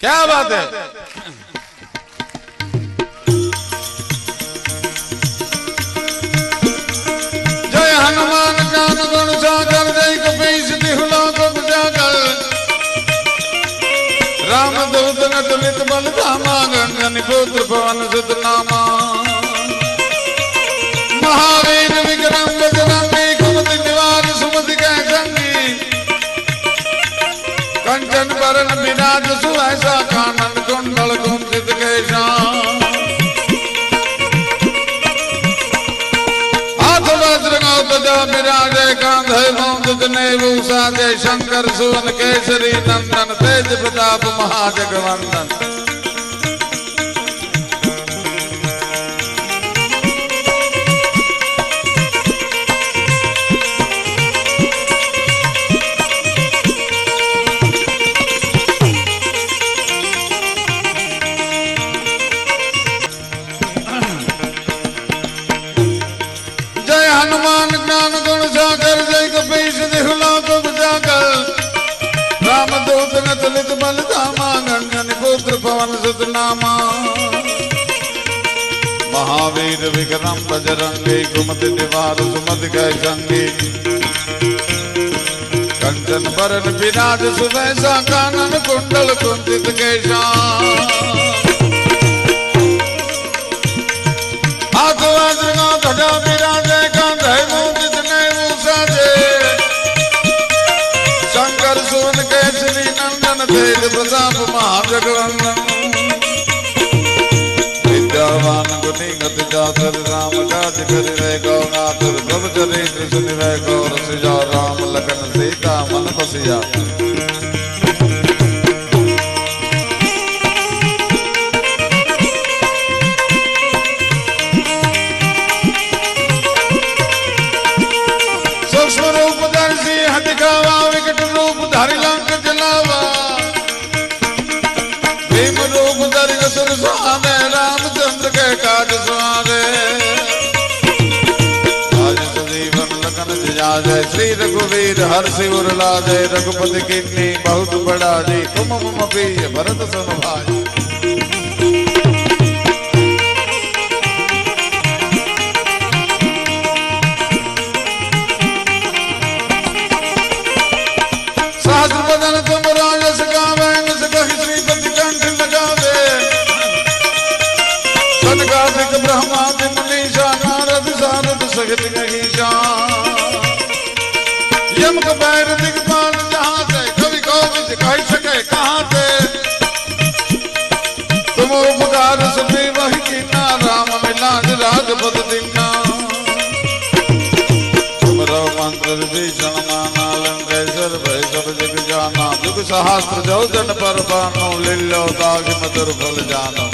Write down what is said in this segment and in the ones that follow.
क्या बात है। जय हनुमान ज्ञान गुण सागर जय कपीस तिहु लोक उजागर राम दूत न तुलित बल धामा गंजन पुत्र पवन सुत नामा महावीर विक्रम बजरंगी कुमति निवार सुमति कै संगी कंचन बरन विराज सुभैसा कानन कुंडल कुंचित केशा हाथ वज्र ध्वजा विराजे कांधे मूंज जनेऊ साजे शंकर सुवन केसरी नंदन तेज प्रताप महाजगवंदन। हनुमान ज्ञान गुण सागर जय कपीस तिहु लोक उजागर राम दूत न तुलित बल धामा गंजन पुत्र पवन सुत नामा महावीर विक्रम बजरंगी कुमति निवार सुमति कै संगी कंचन बरन विराज सुभैसा कानन कुंडल कुंचित केशा हाथ वज्र ध्वजा विराजे कांधे मूंज जनेऊ साजे शंकर सुवन केसरी नंदन तेज प्रताप महाजगवंदन। विद्यावान गुणी गति जातर राम काज करिवे गौनाथुर प्रभु चरित्र सुनिवे गौर सिया राम लखन सीता मन बसिया। स्वरूप दर्शी हथिकावा विकट रूप धारी लंक जलावा भीम रूप धरि असुर सहारे रामचंद्र के काज सवारे आज सजीवन लखन जियाजे श्री रघुवीर हर्षि उर लाजे रघुपति कीन्ही बहुत बड़ा जी तुम मम प्रिय भरत सन भाई। सहस्र बदन तुम राजस गावे कहि श्रीपति कंठ लगावे सनकादिक ब्रह्मादि मुनीषा नारद सारद सहित गहीशा यमक बैर दिगपाल जहाँ से कवि कोविद कह सके कहाँ से तुम उपकार सभी वही कीना राम मिलाज राजपद दीना मंत्र विभीषण माना लंकेश्वर भय सब जग जाना जुग सहस्त्र जो जन पर बानो लीलो दाग मधुर फल जानो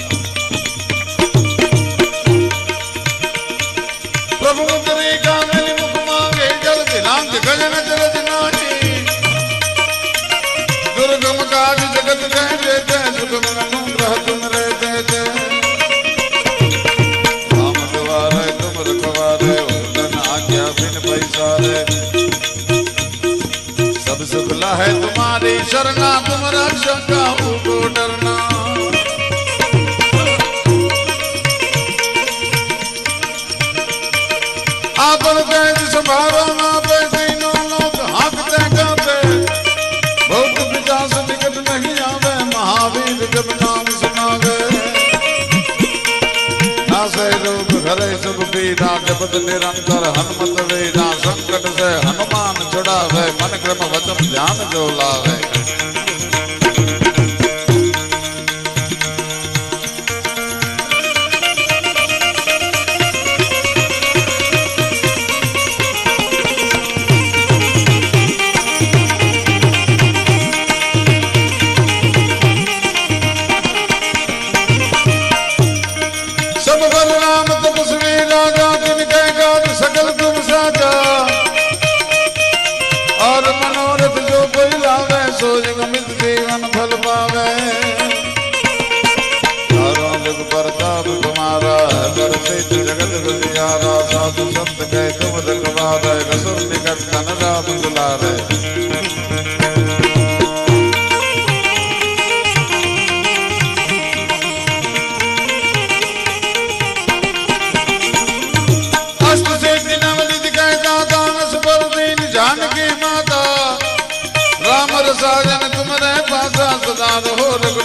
प्रभु मुद्री का मिली मुख मांगे जल दिनांक गजन जलद नाची दुर्गम काज जगत कह देते सुगम अनुग्रह तुम रहते थे राम द्वारे तुम रखवारे आज्ञा बिन पैसारे सब सुखला है तुम्हारी शरणा तुम रक्षक काहू को डरना। आपन तेज संभारो ना पे तीनों लोग हाकते गाते बहुत विचास निकट नहीं आवे महावीर जब नाम सुनावे नासे रोग घरे सब पीड़ा जपत निरंतर हनुमत वेदा संकट से हनुमान छुड़ावे मन क्रम वचन ध्यान जो लावे। सब बलराम तपस्वी राजा तिनके काज सकल तुम साजा और मनोरथ जो कोई लावे सो जग मित जीवन फल पावे। चारों जुग प्रताप तुम्हारा प्रसिद्ध जगत गुजियारा साधु संत के तुम रखवारे रसुर निकट धन राम दुलारे।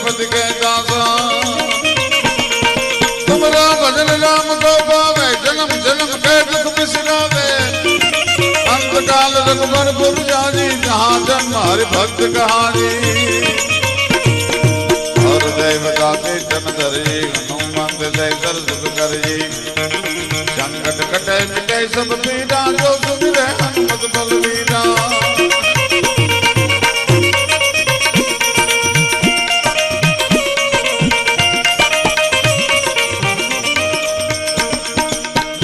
रघुपति के दासा। तुमरा भजन राम को पावे, जन्म जन्म के दुख बिसरावे। अंत काल रघुबरपुर जाजी, जहाँ जन्म हरि भक्त कहानी। और देवता के जन धरी, हनुमंत जय कर सुख करी। संकट कटे मिटे सब पीड़ा, जो सुमिरे हनुमत बलवीरा।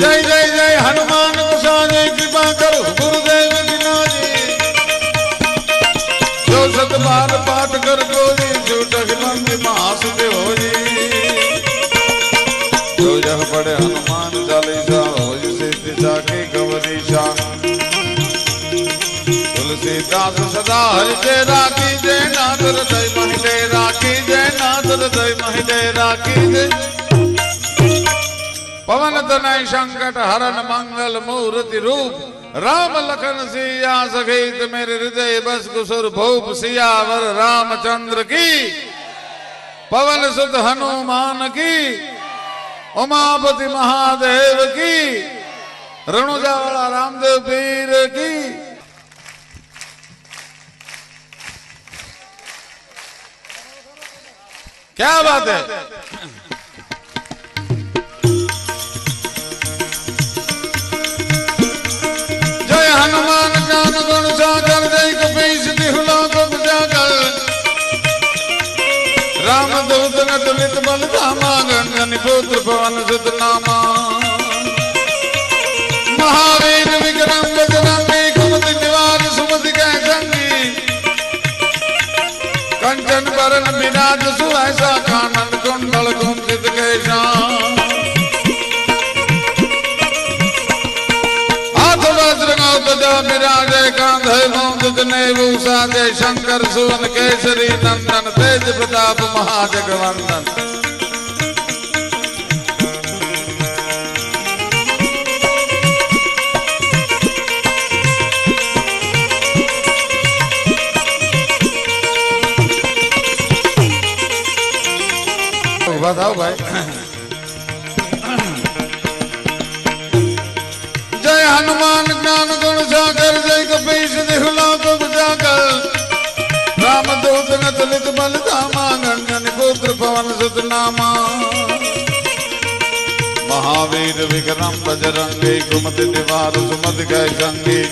जय जय जय हनुमान गोसाई, कृपा करो गुरुदेव दिनाजी। जो सत बार पाठ कर गोरी, छूटक बंद मास होई। जो यह पढ़े हनुमान चालीसा, होई सिद्धि साखी गौरीशा। तुलसीदास सदा हरि तेरा की जय, नाथ हृदय महि राखी जय, नाथ हृदय महि राखी जय। पवन तनय संकट हरन मंगल मूर्ति रूप, राम लखन सिया सहित मेरे हृदय बस कुसुर भूप। सियावर रामचंद्र की, पवन सुत हनुमान की, उमापति महादेव की, रणुजा वाला रामदेव पीर की। क्या बात है। हनुमान ज्ञान गुण सागर, जय कपीस तिहु लोक उजागर। राम दूत न तुलित बल धामा, गंजन पुत्र पवन सुत नामा। महावीर विक्रम बजरंगी, कुमति निवार सुमति के संगी। कंचन बरन विराज सुभैसा, कानन कुंडल कुंचित केशा। विराजे कांधे मोद भूषा, जय शंकर सुवन केसरी नंदन। तेज प्रताप महाजगवंदन। बताओ भाई। जय हनुमान ज्ञान गुण सागर, जय कपीस तिहु लोक उजागर। राम दूत न तुलित बल धामा, गंजन पुत्र पवन सुत नामा। महावीर विक्रम बजरंगी, कुमति निवार सुमति के संगी।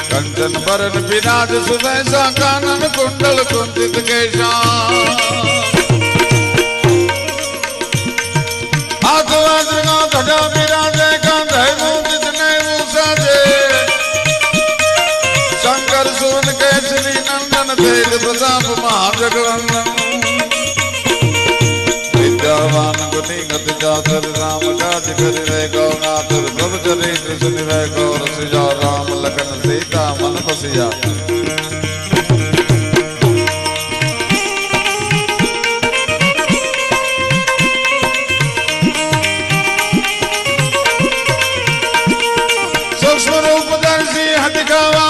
कंचन बरन विराज सुभैसा, कानन कुंडल कुंचित केशा। हाथ वज्र ध्वजा विराजे, कांधे मोदित भूषा। शंकर सुवन केसरी नंदन, तेज प्रताप महाजगवंदन। विद्यावान गुणी गति चातुर, राम काज करिवे गौनातुर। प्रभु चरित्र सुनिवे गौ रसिया, राम लखन सीता मन बसिया।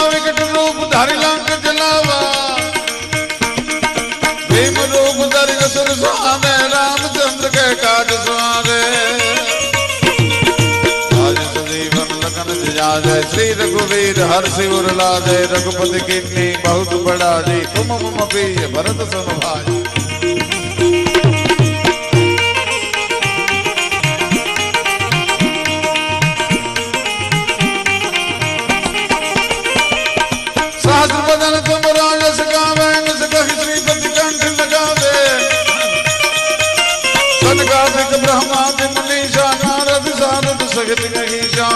विकट रूप धारि लंक जलावा। भीम रूप धरि असुर संहारे, रामचंद्र के काज सवारे। आज सजीवन लखन जियाजे, श्री रघुवीर हर्षि उर लाजे। रघुपति कीन्ही बहुत बड़ा जी, तुम मम प्रिय भरत सम भाई। बदन तुम राजस गावे, कही श्रीपति कंठ लगावे। सनकादिक ब्रह्मादि मुनीषा, नारद सारद सहित गहीशा।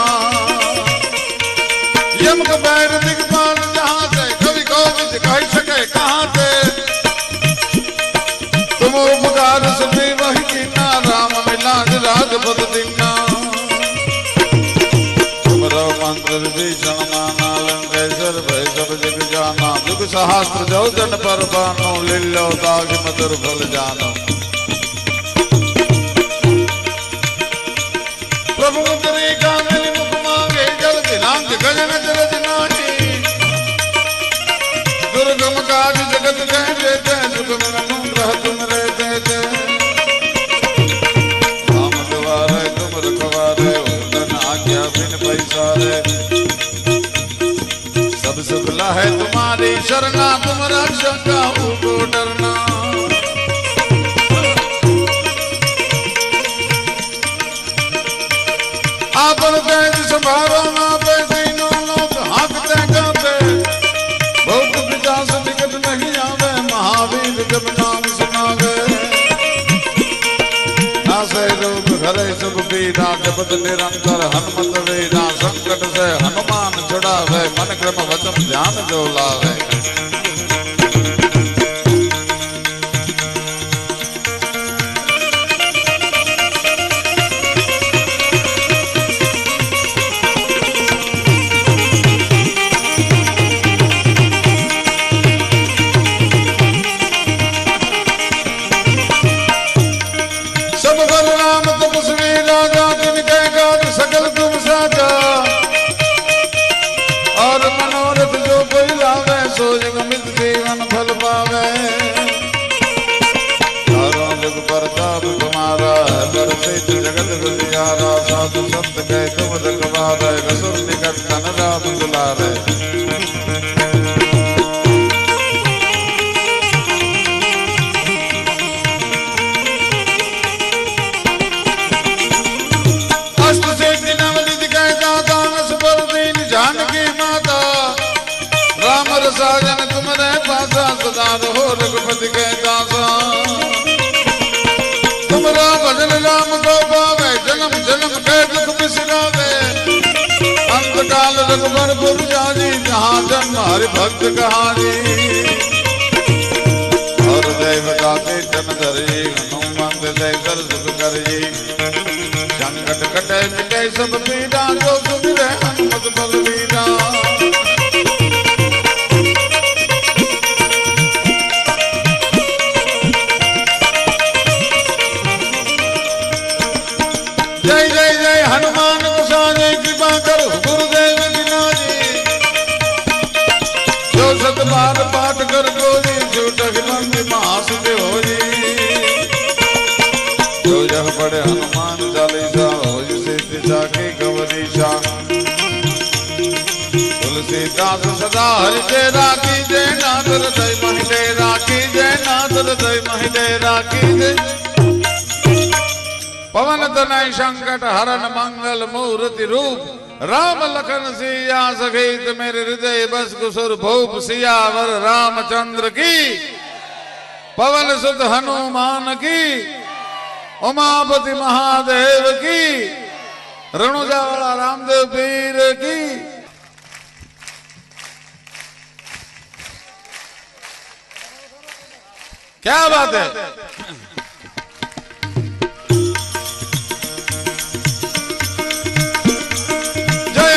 यमक बैर दिगपाल जहाँ से, कवि कोविद कह सके कहाँ से। तुम उपकार सुनी वही कीना, राम मिलाज राजपद दीना। तुमरो मंत्र विभीषण माना, लंकेश्वर भय सब जग जाना। जुग सहस्त्र जो जन पर बानो, लील्यो दाग मधुर फल जानो। प्रभु मुद्री का मिली मुख मांगे, जल दिनांक गगन जरज नाची। दुर्गम काज जगत कह देते, शरणा तुम रक्षक काहू को डरना। आपन तेज संभारो ना पे तीनों लोग हाकते गाते, भूत पिशाच निकट नहीं आवे, महावीर जब नाम सुनावे। नासे रोग घरे सब पीड़ा, जपत निरंतर हनुमत वीरा। संकट से हनुमान छुड़ावे, मन क्रम वचन ध्यान जो लावे। साधु संत गए तुम रखवारे, रसुर निकट तन राम दुलारे। अष्ट सिद्धि नवनिधि कह दाता, नस पर दीन जानकी माता। राम रसायन तुम्हारे पासा, सदा रहो रघुपति के दासा। तुमरा भजन राम को पावे, जन्म जन्म के दुख बिसरावे। अंत काल रघुबरपुर जाजी, जहाँ जन्म हरि भक्त कहानी। और देव दाते जन धरी, हनुमंत जय कर सुख करी। संकट कटे मिटे सब पीड़ा, जो सुमिरे हनुमत बलवीरा। जय जय जय हनुमान गोसाई, कृपा करो गुरुदेव दिनाजी। जो सत बार पाठ कर गोरी, झूठक बंदी महासुख होई। जो जह पढ़े हनुमान चालीसा, होई सिद्धि साखी गौरीशा। तुलसीदास सदा हरि तेरा की जय, नाथ हृदय महि तेरा की जय, नाथ हृदय महि तेरा की जय। पवन तनय संकट हरन मंगल मूर्ति रूप, राम लखन सिया सहित मेरे हृदय बस कुसुर भूप। सियावर रामचंद्र की, पवन सुत हनुमान की, उमापति महादेव की, रणुजा वाला रामदेव पीर की। क्या बात है।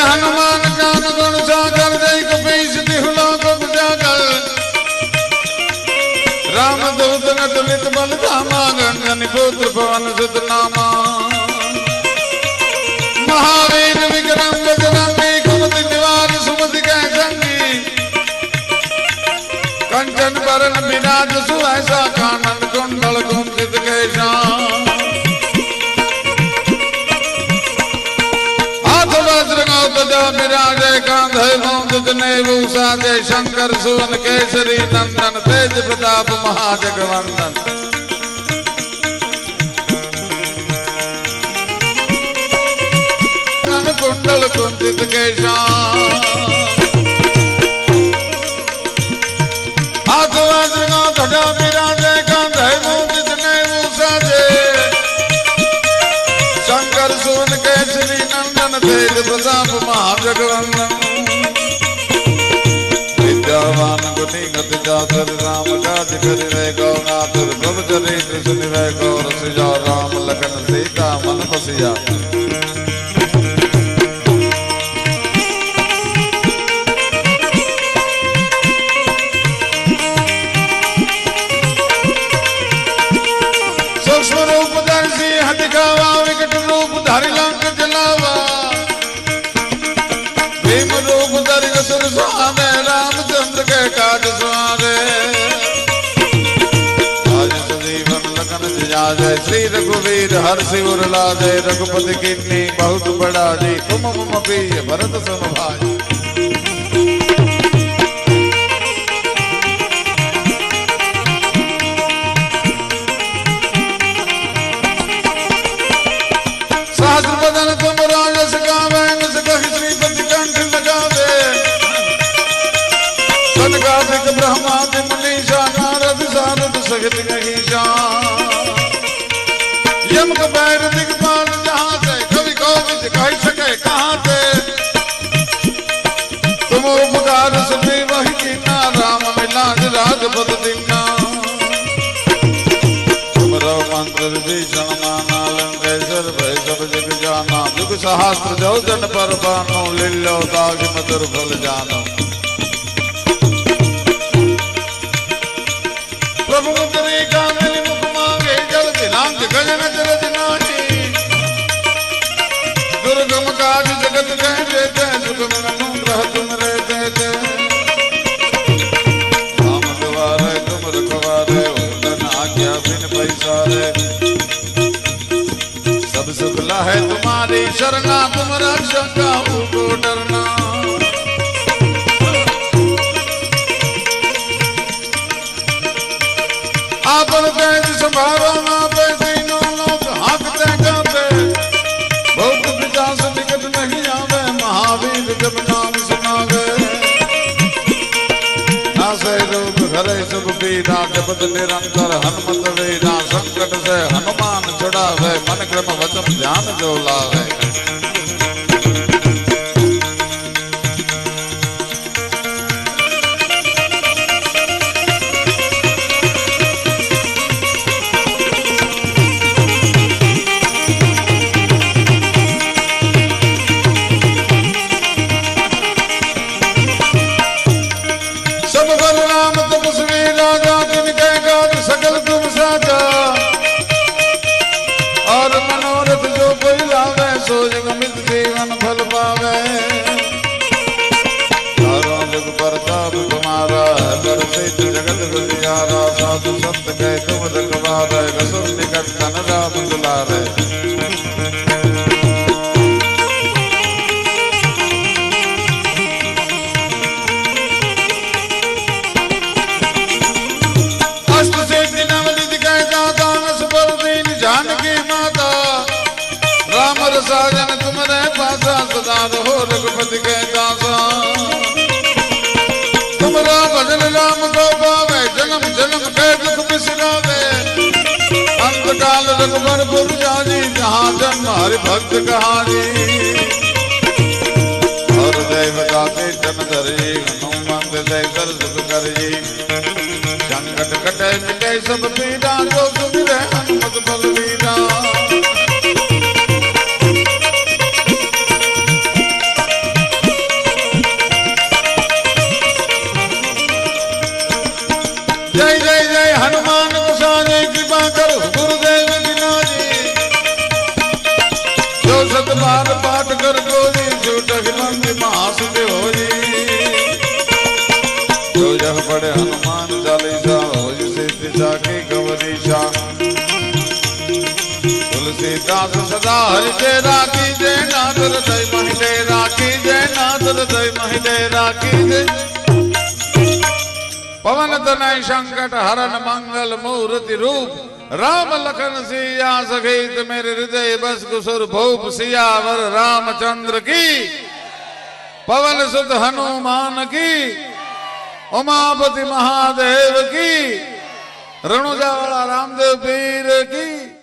हनुमान ज्ञान गुण सागर, जय कपीस तिहु लोक उजागर। राम दूत अतुलित बल धामा, गंजन पुत्र पवन सुत नामा। महावीर विक्रम बजरंगी, कुमति निवार सुमति के संगी। कंचन बरन विराज सुभैसा, कानन कुंडल कुंचित केशा। विराजे कांधे मोदित नेवु साजे, शंकर सुवन केसरी नंदन। तेज प्रताप महाजगवंदन। कुंडल कुंचित केशा। हाथ वज्र ध्वजा विराजे, कांधे मोदित नेवु साजे। शंकर सुवन केसरी नंदन, तेज प्रताप महाजगवंदन। विद्यावान गुणी गति चातुर, राम काज करिवे गौनातुर। प्रभु चरित्र सुनिवे गौर सिया, राम लखन सीता मन बसिया। सूक्ष्म रूप दर्शी हठ गावा, विकट रूप धारि लंक जलावा। भीम रूप धरि असुर सहारे, रामचंद्र के काज सवारे। आज सजीवन लखन जियाजे, श्री रघुवीर हर्षि उर लाजे। रघुपति कीन्ही बहुत बड़ा जी, तुम मम प्रिय भरत सम भाई। हित कही शान यम का बैर दिगपाल जहां से कवि कोविद कह सके कहां से तुम उपकार सुनी वही कीना राम मिलाज राजपद दीना तुमरो मंत्र भीषण माना लंकेश्वर भय सब जग जाना जुग सहस्त्र जो जन पर बानो लीलो दाग मधुर फल जानो प्रभु मुद्रे का मिली मुख मांगे जल दिनांग गजन जरज नाची दुर्गम काज जगत कह देते सुख में अनुग्रह तुम रहते राम द्वारे तुम रखवारे उदन आज्ञा बिन पैसारे सब सुख है तुम्हारी शरणा तुम रक्षक काहू को डरना आपन तेज संभारो ना पे तीनों लोग हाकते गाते बहुत विचास निकट नहीं आवे महावीर जब नाम सुनावे नासे रोग हरे सब पीड़ा जपत निरंतर हनुमत वीरा संकट से हनुमान छुड़ावे मन क्रम वचन ध्यान जो लावे और मनोरथ जो कोई लावे सो जग मित जीवन फल पावे चारों जग प्रताप तुम्हारा करते जगत गुजियारा साधु संत कह तुम रखवारे रसुर निकट तन राम दुलारे अष्ट सिद्धि नवनिधि कहता दानस पर दीन जानकी माता राम रसायन तुमरे पासा सदा रहो रघुपति के दासा तुमरा भजन राम को पावे जन्म जन्म के दुख बिसरावे अंत काल रघुबर पुर जानी जहाँ जन्म हरि भक्त कहानी और देवता के जन धरी हनुमंत जय कर सुख करी संकट कटे मिटे सब पीड़ा जो सुमिरे हनुमत बलवीरा जय जय जय हनुमान गोसाई कृपा करो गुरुदेव बिनाजी जो सत बार पाठ कर गोरी झूठ हिमंत महासिद्ध होई जो जग पढ़े हनुमान चालीसा होई सिद्धि जाके गौरीशा तुलसीदास सदा हरि तेरा की जय नाथ हृदय महि राखी जय नाथ हृदय महि राखी जय पवन तनय संकट हरन मंगल मूर्ति रूप राम लखन सिया सहित मेरे हृदय बस कुसुर भूप सियावर रामचंद्र की पवन सुत हनुमान की उमापति महादेव की रणुजा वाला रामदेव पीर की।